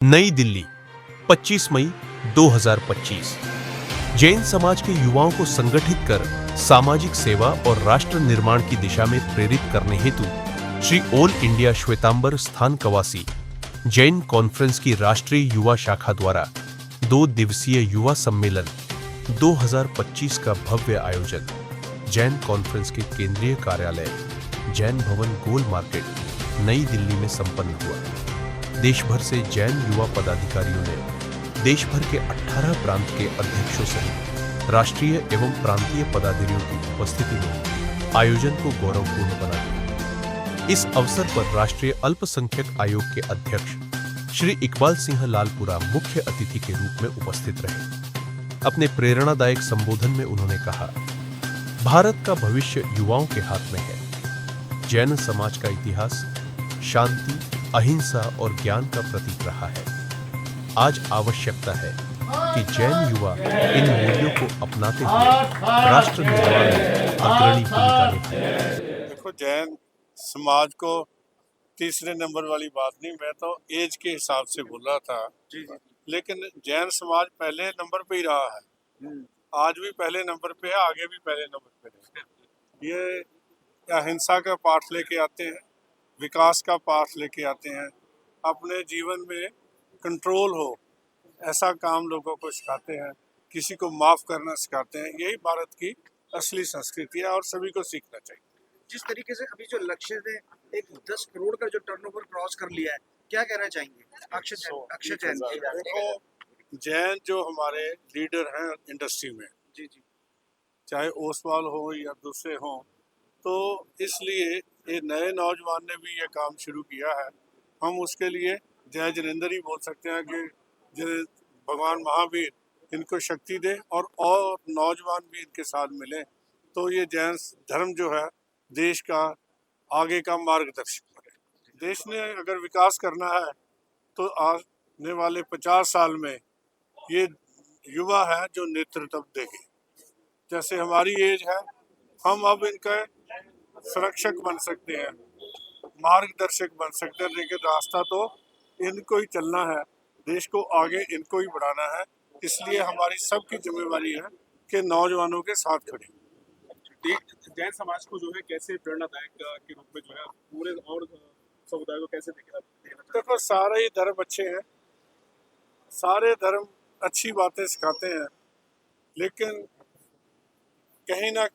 नई दिल्ली 25 मई 2025। जैन समाज के युवाओं को संगठित कर सामाजिक सेवा और राष्ट्र निर्माण की दिशा में प्रेरित करने हेतु श्री ऑल इंडिया श्वेतांबर स्थान कवासी जैन कॉन्फ्रेंस की राष्ट्रीय युवा शाखा द्वारा 2 दिवसीय युवा सम्मेलन 2025 का भव्य आयोजन जैन कॉन्फ्रेंस के केंद्रीय कार्यालय जैन भवन गोल मार्केट नई दिल्ली में संपन्न हुआ। देश भर से जैन युवा पदाधिकारियों ने देश भर के 18 प्रांत के अध्यक्षों सहित राष्ट्रीय एवं प्रांतीय पदाधिकारियों की उपस्थिति में आयोजन को गौरवपूर्ण बना दिया। इस अवसर पर राष्ट्रीय अल्पसंख्यक आयोग के अध्यक्ष श्री इकबाल सिंह लालपुरा मुख्य अतिथि के रूप में उपस्थित रहे। अपने प्रेरणादायक संबोधन में उन्होंने कहा, भारत का भविष्य युवाओं के हाथ में है। जैन समाज का इतिहास शांति, अहिंसा और ज्ञान का प्रतीक रहा है। आज आवश्यकता है कि जैन युवा इन मूल्यों को अपनाते हुए राष्ट्र निर्माण में अग्रणी भूमिका निभाए। देखो, जैन समाज को तीसरे नंबर वाली बात नहीं, मैं तो एज के हिसाब से बोल रहा था जी। लेकिन जैन समाज पहले नंबर पे ही रहा है, आज भी पहले नंबर पे है, आगे भी पहले नंबर पे है। ये अहिंसा का पाठ लेके आते हैं, विकास का पाठ लेके आते हैं, अपने जीवन में कंट्रोल हो ऐसा काम लोगों को सिखाते हैं, किसी को माफ़ करना सिखाते हैं। यही भारत की असली संस्कृति है और सभी को सीखना चाहिए। जिस तरीके से अभी जो लक्ष्य ने एक 10 करोड़ का जो टर्नओवर क्रॉस कर लिया है, क्या कहना चाहेंगे अक्षय जैन? देखो, जैन जो हमारे लीडर हैं इंडस्ट्री में, जी जी, चाहे ओसवाल हो या दूसरे हों, तो इसलिए ये नए नौजवान ने भी ये काम शुरू किया है। हम उसके लिए जय जिनेंद्र ही बोल सकते हैं कि भगवान महावीर इनको शक्ति दे और नौजवान भी इनके साथ मिलें, तो ये जैन धर्म जो है देश का आगे का मार्गदर्शक बने। देश ने अगर विकास करना है तो आने वाले 50 साल में ये युवा है जो नेतृत्व देंगे। जैसे हमारी एज है, हम अब इनका संरक्षक बन सकते हैं, मार्गदर्शक बन सकते हैं, लेकिन रास्ता तो इनको ही चलना है, देश को आगे इनको ही बढ़ाना है। इसलिए हमारी सबकी जिम्मेवारी है कि नौजवानों के साथ खड़े। जैन समाज को जो है कैसे प्रेरणादायक के रूप में जो है पूरे और समुदाय को कैसे देखें? देखो, सारे ही धर्म अच्छे हैं, सारे धर्म अच्छी बातें सिखाते हैं, लेकिन कहीं ना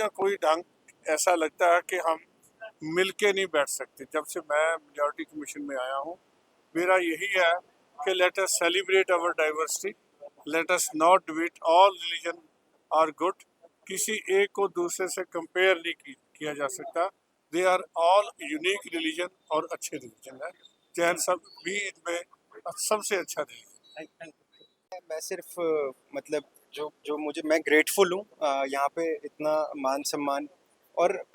कोई ढंग ऐसा लगता है कि हम मिल के नहीं बैठ सकते। जब से मैं मेजॉरिटी कमीशन में आया हूँ, मेरा यही है कि let us celebrate our diversity, let us not debate, all religion are good. किसी एक को दूसरे से कंपेयर नहीं किया जा सकता। They are all unique religion और अच्छे रिलीजन है। जैन सब भी इनमें सबसे अच्छा रिलीजन। मैं सिर्फ मतलब जो मैं ग्रेटफुल हूँ यहाँ पे इतना मान सम्मान और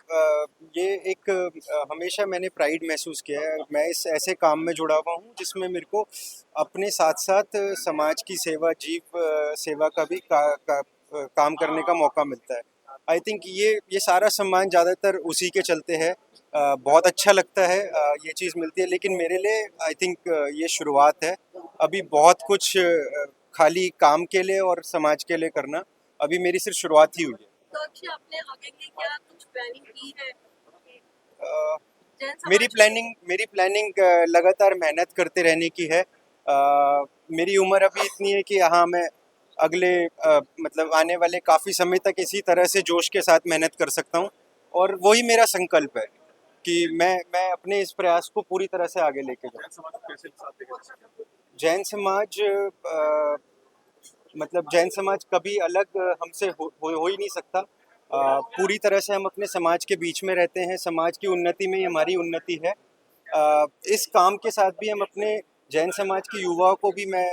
ये एक हमेशा मैंने प्राइड महसूस किया है। मैं इस ऐसे काम में जुड़ा हुआ हूँ जिसमें मेरे को अपने साथ साथ समाज की सेवा, जीव सेवा का भी काम करने का मौका मिलता है। आई थिंक ये सारा सम्मान ज़्यादातर उसी के चलते है। बहुत अच्छा लगता है ये चीज़ मिलती है, लेकिन मेरे लिए आई थिंक ये शुरुआत है। अभी बहुत कुछ खाली काम के लिए और समाज के लिए करना, अभी मेरी सिर्फ शुरुआत ही हुई है। तो अक्षय, आपने आगे की क्या कुछ प्लानिंग की है? मेरी प्लानिंग लगातार मेहनत करते रहने की है। मेरी उम्र अभी इतनी है कि हाँ, मैं अगले मतलब आने वाले काफ़ी समय तक इसी तरह से जोश के साथ मेहनत कर सकता हूँ, और वही मेरा संकल्प है कि मैं अपने इस प्रयास को पूरी तरह से आगे लेके जाऊँ। जैन समाज मतलब जैन समाज कभी अलग हमसे हो ही नहीं सकता। पूरी तरह से हम अपने समाज के बीच में रहते हैं, समाज की उन्नति में ही हमारी उन्नति है। इस काम के साथ भी हम अपने जैन समाज के युवाओं को भी मैं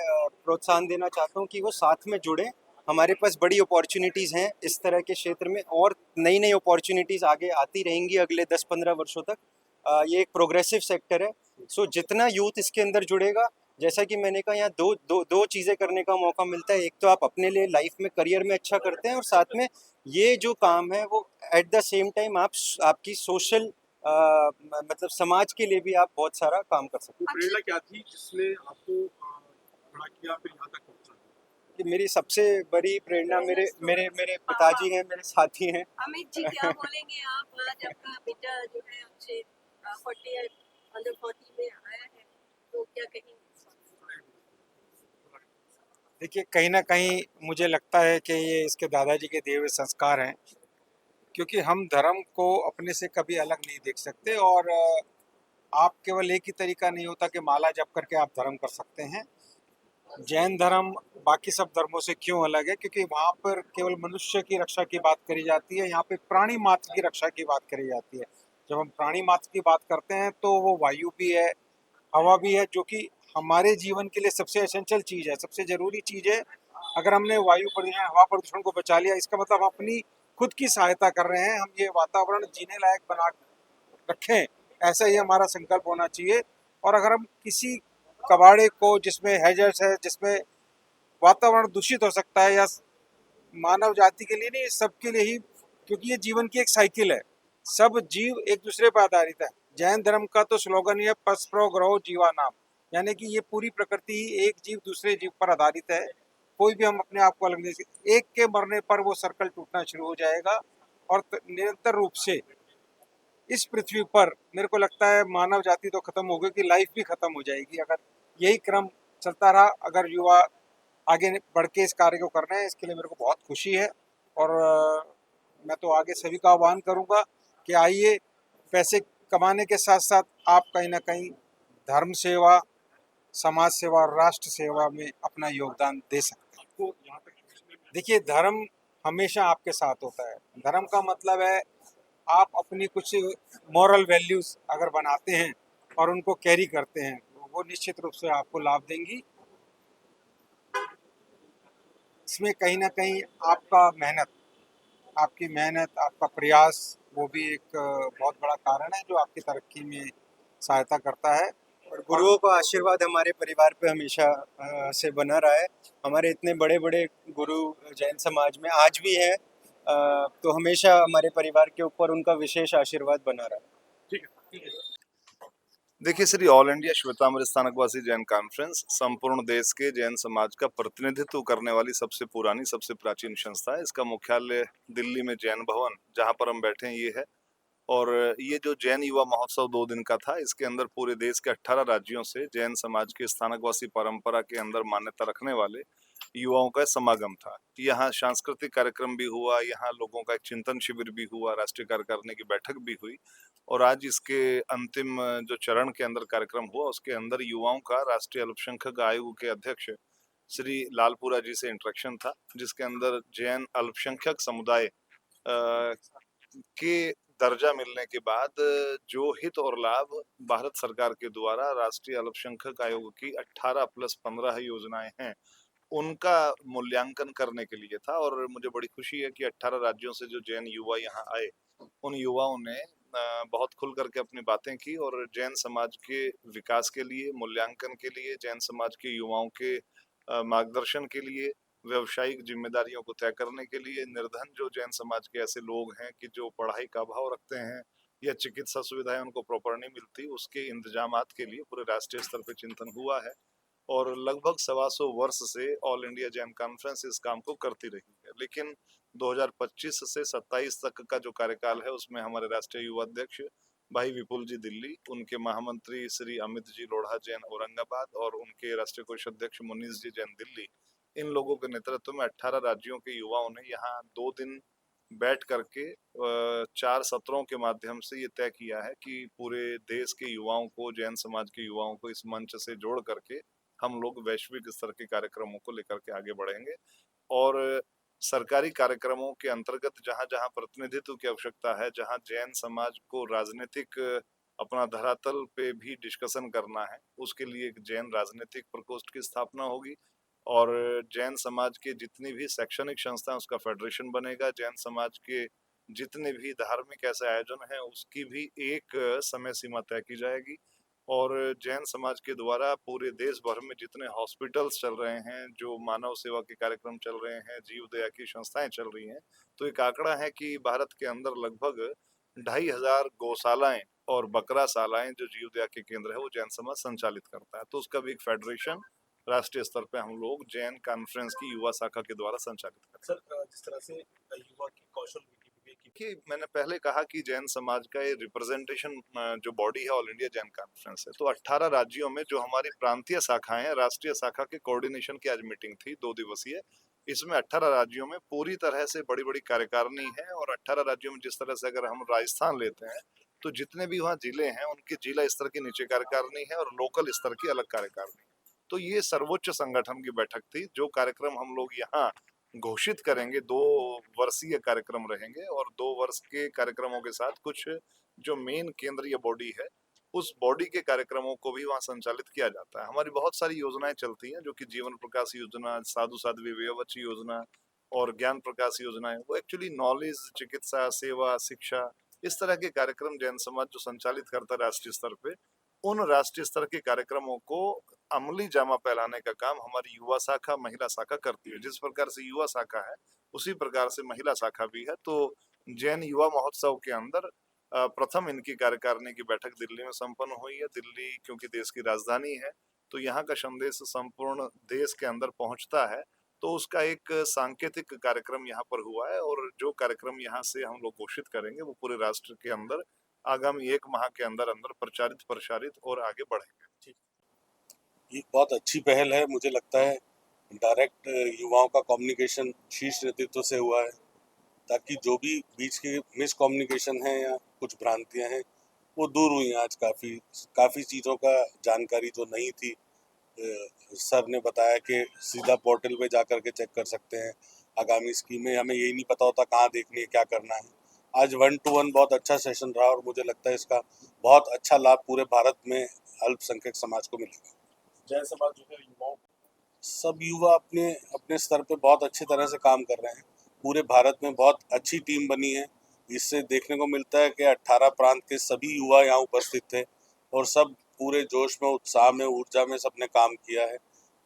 प्रोत्साहन देना चाहता हूँ कि वो साथ में जुड़ें। हमारे पास बड़ी अपॉर्चुनिटीज़ हैं इस तरह के क्षेत्र में, और नई नई अपॉर्चुनिटीज़ आगे आती रहेंगी अगले 10-15 वर्षों तक। ये एक प्रोग्रेसिव सेक्टर है, सो जितना यूथ इसके अंदर जुड़ेगा, जैसा कि मैंने कहा, यहाँ दो चीज़ें करने का मौका मिलता है। एक तो आप अपने लिए लाइफ में, करियर में अच्छा करते हैं, और साथ में ये जो काम है वो एट द सेम टाइम आपकी सोशल मतलब समाज के लिए भी आप बहुत सारा काम कर सकते वो प्रेरणा क्या थी जिसने आपको खड़ा किया फिर यहाँ तक पहुँचा? हो। कि मेरी सबसे बड़ी प्रेरणा मेरे मेरे मेरे पिताजी हैं, मेरे साथी हैं। अमित जी क्या बोलेंगे आप? आज आपका बेटा जो है आपसे 40 अंडर 40 में आया है, तो क्या कहेंगे? देखिए, कहीं न कहीं मुझे लगता है कि ये इसके दादाजी के दिए हुए संस्कार हैं, क्योंकि हम धर्म को अपने से कभी अलग नहीं देख सकते और आप केवल एक ही तरीका नहीं होता कि माला जप करके आप धर्म कर सकते हैं। जैन धर्म बाकी सब धर्मों से क्यों अलग है? क्योंकि वहाँ पर केवल मनुष्य की रक्षा की बात करी जाती है, यहाँ पे प्राणी मात्र की रक्षा की बात करी जाती है। जब हम प्राणी मात्र की बात करते हैं तो वो वायु भी है, हवा भी है, जो कि हमारे जीवन के लिए सबसे एसेंशियल चीज़ है, सबसे ज़रूरी चीज़ है। अगर हमने वायु प्रदूषण, हवा प्रदूषण को बचा लिया, इसका मतलब हम अपनी खुद की सहायता कर रहे हैं। हम ये वातावरण जीने लायक बना रखें, ऐसा ही हमारा संकल्प होना चाहिए। और अगर हम किसी कबाड़े को जिसमें हैजर्ड्स है, जिसमें वातावरण दूषित हो सकता है, या मानव जाति के लिए नहीं, सबके लिए ही, क्योंकि ये जीवन की एक साइकिल है, सब जीव एक दूसरे पर आधारित है। जैन धर्म का तो स्लोगन ही है, परस्परो ग्रहो जीवा नाम, यानी कि ये पूरी प्रकृति ही एक जीव दूसरे जीव पर आधारित है। कोई भी हम अपने आप को अलग नहीं सकते। एक के मरने पर वो सर्कल टूटना शुरू हो जाएगा और निरंतर रूप से इस पृथ्वी पर मेरे को लगता है मानव जाति तो खत्म हो गई, कि लाइफ भी खत्म हो जाएगी अगर यही क्रम चलता रहा। अगर युवा आगे बढ़ के इस कार्य को कर रहे हैं, इसके लिए मेरे को बहुत खुशी है। और मैं तो आगे सभी का आह्वान करूंगा कि आइए, पैसे कमाने के साथ साथ आप कहीं ना कहीं धर्म सेवा, समाज सेवा और राष्ट्र सेवा में अपना योगदान दे सकते हैं। आपको यहाँ तक पहुँचने में देखिए, धर्म हमेशा आपके साथ होता है। धर्म का मतलब है आप अपनी कुछ मॉरल वैल्यूज अगर बनाते हैं और उनको कैरी करते हैं, वो निश्चित रूप से आपको लाभ देंगी। इसमें कहीं ना कहीं आपकी मेहनत, आपका प्रयास, वो भी एक बहुत बड़ा कारण है जो आपकी तरक्की में सहायता करता है। और गुरुओं का आशीर्वाद हमारे परिवार पे हमेशा से बना रहा है। हमारे इतने बड़े बड़े गुरु जैन समाज में आज भी हैं, तो हमेशा हमारे परिवार के ऊपर उनका विशेष आशीर्वाद बना रहा है। ठीक है। देखिए, Shri all India Shwetambar Sthanakvasi Jain conference संपूर्ण देश के जैन समाज का प्रतिनिधित्व करने वाली सबसे पुरानी, सबसे प्राचीन संस्था है। इसका मुख्यालय दिल्ली में जैन भवन, जहां पर हम बैठे हैं, ये है। और ये जो जैन युवा महोत्सव 2 दिन का था, इसके अंदर पूरे देश के 18 राज्यों से जैन समाज के स्थानकवासी परंपरा के अंदर मान्यता रखने वाले युवाओं का समागम था। यहाँ सांस्कृतिक कार्यक्रम भी हुआ, यहाँ लोगों का एक चिंतन शिविर भी हुआ, राष्ट्रीय कार्यकारिणी की बैठक भी हुई। और आज इसके अंतिम जो चरण के अंदर कार्यक्रम हुआ, उसके अंदर युवाओं का राष्ट्रीय अल्पसंख्यक आयोग के अध्यक्ष श्री लालपुरा जी से इंटरेक्शन था, जिसके अंदर जैन अल्पसंख्यक समुदाय के दर्जा मिलने के बाद जो हित और लाभ भारत सरकार के द्वारा राष्ट्रीय अल्पसंख्यक आयोग की 18+15 योजनाएं हैं, उनका मूल्यांकन करने के लिए था। और मुझे बड़ी खुशी है कि 18 राज्यों से जो जैन युवा यहाँ आए, उन युवाओं ने बहुत खुल करके अपनी बातें की और जैन समाज के विकास के लिए, मूल्यांकन के लिए, जैन समाज के युवाओं के मार्गदर्शन के लिए, व्यवसायिक जिम्मेदारियों को तय करने के लिए, निर्धन जो जैन समाज के ऐसे लोग हैं कि जो पढ़ाई का अभाव रखते हैं या चिकित्सा सुविधाएं उनको प्रॉपर नहीं मिलती, उसके इंतजामात के लिए पूरे राष्ट्रीय स्तर पर चिंतन हुआ है। और लगभग 125 वर्ष से ऑल इंडिया जैन कॉन्फ्रेंस इस काम को करती रही है। लेकिन 2025 से 27 तक का जो कार्यकाल है, उसमें हमारे राष्ट्रीय युवा अध्यक्ष भाई विपुल जी दिल्ली, उनके महामंत्री श्री अमित जी लोढ़ा जैन औरंगाबाद और उनके राष्ट्रीय कोष अध्यक्ष मुनीष जी जैन दिल्ली, इन लोगों के नेतृत्व में 18 राज्यों के युवाओं ने यहाँ 2 दिन बैठ करके 4 सत्रों के माध्यम से ये तय किया है कि पूरे देश के युवाओं को, जैन समाज के युवाओं को इस मंच से जोड़ करके हम लोग वैश्विक स्तर के कार्यक्रमों को लेकर के आगे बढ़ेंगे। और सरकारी कार्यक्रमों के अंतर्गत जहां जहां प्रतिनिधित्व की आवश्यकता है, जहां जैन समाज को राजनीतिक अपना धरातल पे भी डिस्कशन करना है, उसके लिए एक जैन राजनीतिक प्रकोष्ठ की स्थापना होगी। और जैन समाज के जितनी भी शैक्षणिक संस्थाएं, उसका फेडरेशन बनेगा। जैन समाज के जितने भी धार्मिक ऐसे आयोजन हैं, उसकी भी एक समय सीमा तय की जाएगी। और जैन समाज के द्वारा पूरे देश भर में जितने हॉस्पिटल्स चल रहे हैं, जो मानव सेवा के कार्यक्रम चल रहे हैं, जीव दया की संस्थाएं चल रही हैं, तो एक आंकड़ा है कि भारत के अंदर लगभग 2500 गौशालाएं और बकरा शालाएं जो जीवदया के केंद्र है वो जैन समाज संचालित करता है। तो उसका भी एक फेडरेशन राष्ट्रीय स्तर पे हम लोग जैन कॉन्फ्रेंस की युवा शाखा के द्वारा संचालित करते हैं। सर जिस तरह से युवा की कौशल विवेक की कि मैंने पहले कहा कि जैन समाज का ये रिप्रेजेंटेशन जो बॉडी है ऑल इंडिया जैन कॉन्फ्रेंस है, तो 18 राज्यों में जो हमारी प्रांतीय शाखाएं हैं, राष्ट्रीय शाखा के कोऑर्डिनेशन की आज मीटिंग थी 2 दिवसीय। इसमें 18 राज्यों में पूरी तरह से बड़ी बड़ी कार्यकारिणी है और 18 राज्यों में जिस तरह से अगर हम राजस्थान लेते हैं तो जितने भी वहाँ जिले हैं उनके जिला स्तर की नीचे कार्यकारिणी है और लोकल स्तर की अलग कार्यकारिणी। तो ये सर्वोच्च संगठन की बैठक थी। जो कार्यक्रम हम लोग यहाँ घोषित करेंगे 2 वर्षीय कार्यक्रम रहेंगे और 2 वर्ष के कार्यक्रमों के साथ कुछ जो मेन केंद्रीय बॉडी है उस बॉडी के कार्यक्रमों को भी वहाँ संचालित किया जाता है। हमारी बहुत सारी योजनाएं चलती हैं जो कि जीवन प्रकाश योजना, साधु साध्वी व्यवच योजना और ज्ञान प्रकाश योजनाएं, वो एक्चुअली नॉलेज, चिकित्सा, सेवा, शिक्षा, इस तरह के कार्यक्रम जैन समाज जो संचालित करता है राष्ट्रीय स्तर पे, उन राष्ट्रीय स्तर के कार्यक्रमों को अमली जामा पहनाने का काम हमारी युवा शाखा, महिला शाखा करती है। जिस प्रकार से युवा शाखा है उसी प्रकार से महिला शाखा भी है। तो जैन युवा महोत्सव के अंदर प्रथम इनकी कार्यकारिणी की बैठक दिल्ली में संपन्न हुई है। दिल्ली क्योंकि देश की राजधानी है तो यहाँ का संदेश संपूर्ण देश के अंदर पहुँचता है, तो उसका एक सांकेतिक कार्यक्रम यहाँ पर हुआ है और जो कार्यक्रम यहाँ से हम लोग घोषित करेंगे वो पूरे राष्ट्र के अंदर आगामी 1 माह के अंदर अंदर प्रचारित और आगे बढ़ेंगे। ये बहुत अच्छी पहल है। मुझे लगता है डायरेक्ट युवाओं का कम्युनिकेशन शीर्ष नेतृत्व से हुआ है ताकि जो भी बीच की मिसकम्युनिकेशन है या कुछ भ्रांतियां हैं वो दूर हुई हैं। आज काफ़ी चीज़ों का जानकारी जो नहीं थी, सर ने बताया कि सीधा पोर्टल पे जा कर के चेक कर सकते हैं आगामी स्कीमें। हमें यही नहीं पता होता कहाँ देखनी है, क्या करना है। आज 1-to-1 बहुत अच्छा सेशन रहा और मुझे लगता है इसका बहुत अच्छा लाभ पूरे भारत में अल्पसंख्यक समाज को मिलेगा। जैन समाज जो है युवाओं सब युवा अपने अपने स्तर पे बहुत अच्छी तरह से काम कर रहे हैं। पूरे भारत में बहुत अच्छी टीम बनी है। इससे देखने को मिलता है कि 18 प्रांत के सभी युवा यहाँ उपस्थित थे और सब पूरे जोश में, उत्साह में, ऊर्जा में सबने काम किया है।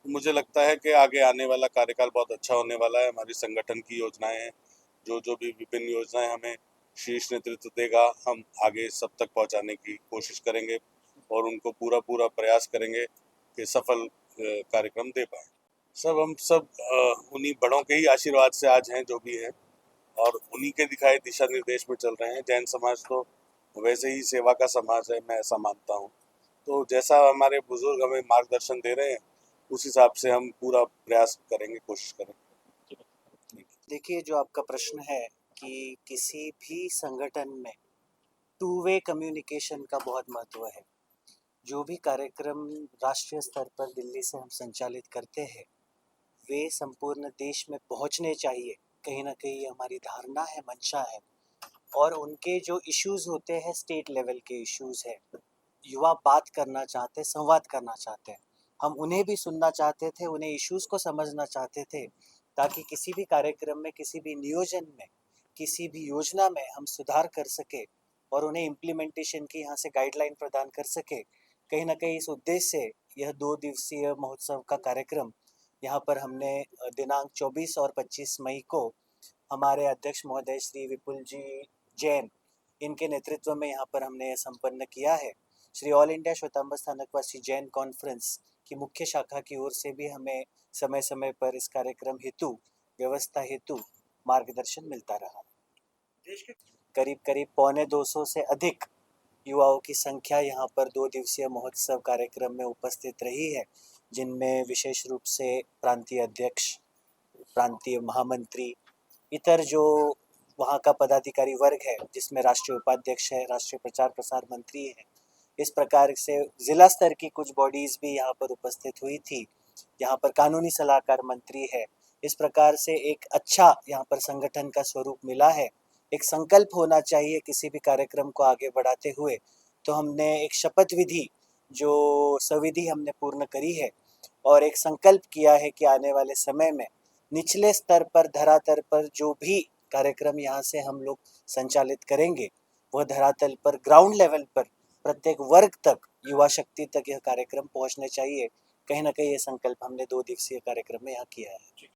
मुझे लगता है कि आगे आने वाला कार्यकाल बहुत अच्छा होने वाला है। हमारी संगठन की योजनाएं हैं, जो भी विभिन्न योजनाएं हमें शीर्ष नेतृत्व देगा, हम आगे सब तक पहुंचाने की कोशिश करेंगे और उनको पूरा प्रयास करेंगे कि सफल कार्यक्रम दे पाए। हम सब उन्हीं बड़ों के ही आशीर्वाद से आज हैं जो भी हैं और उन्हीं के दिखाए दिशा निर्देश में चल रहे हैं। जैन समाज तो वैसे ही सेवा का समाज है, मैं ऐसा मानता हूँ। तो जैसा हमारे बुजुर्ग हमें मार्गदर्शन दे रहे हैं उस हिसाब से हम पूरा प्रयास करेंगे, कोशिश करेंगे। देखिए, जो आपका प्रश्न है कि किसी भी संगठन में 2 वे कम्युनिकेशन का बहुत महत्व है। जो भी कार्यक्रम राष्ट्रीय स्तर पर दिल्ली से हम संचालित करते हैं वे संपूर्ण देश में पहुंचने चाहिए। कहीं ना कहीं हमारी धारणा है, मंशा है। और उनके जो इश्यूज होते हैं स्टेट लेवल के इश्यूज है, युवा बात करना चाहते, संवाद करना चाहते हैं। हम उन्हें भी सुनना चाहते थे, उन्हें इश्यूज को समझना चाहते थे ताकि किसी भी कार्यक्रम में, किसी भी नियोजन में, किसी भी योजना में हम सुधार कर सके और उन्हें इम्प्लीमेंटेशन की यहाँ से गाइडलाइन प्रदान कर सके। कहीं ना कहीं इस उद्देश्य से यह 2 दिवसीय महोत्सव का कार्यक्रम यहाँ पर हमने दिनांक 24 और 25 मई को हमारे अध्यक्ष महोदय श्री विपुल जी जैन इनके नेतृत्व में यहाँ पर हमने संपन्न किया है। Shri all India Shwetambar Sthanakvasi Jain conference की मुख्य शाखा की ओर से भी हमें समय समय पर इस कार्यक्रम हेतु, व्यवस्था हेतु मार्गदर्शन मिलता रहा। देश के करीब 250 से अधिक युवाओं की संख्या यहाँ पर 2 दिवसीय महोत्सव कार्यक्रम में उपस्थित रही है, जिनमें विशेष रूप से प्रांतीय अध्यक्ष, प्रांतीय महामंत्री, इतर जो वहाँ का पदाधिकारी वर्ग है जिसमें राष्ट्रीय उपाध्यक्ष है, राष्ट्रीय प्रचार प्रसार मंत्री है, इस प्रकार से जिला स्तर की कुछ बॉडीज़ भी यहाँ पर उपस्थित हुई थी। यहाँ पर कानूनी सलाहकार मंत्री है। इस प्रकार से एक अच्छा यहाँ पर संगठन का स्वरूप मिला है। एक संकल्प होना चाहिए किसी भी कार्यक्रम को आगे बढ़ाते हुए। तो हमने एक शपथ विधि, जो संविधि हमने पूर्ण करी है और एक संकल्प किया है कि आने वाले समय में निचले स्तर पर, धरातल पर जो भी कार्यक्रम यहाँ से हम लोग संचालित करेंगे वह धरातल पर, ग्राउंड लेवल पर, प्रत्येक वर्ग तक, युवा शक्ति तक यह कार्यक्रम पहुँचने चाहिए। कहीं ना कहीं ये संकल्प हमने 2 दिवसीय कार्यक्रम में यहाँ किया है।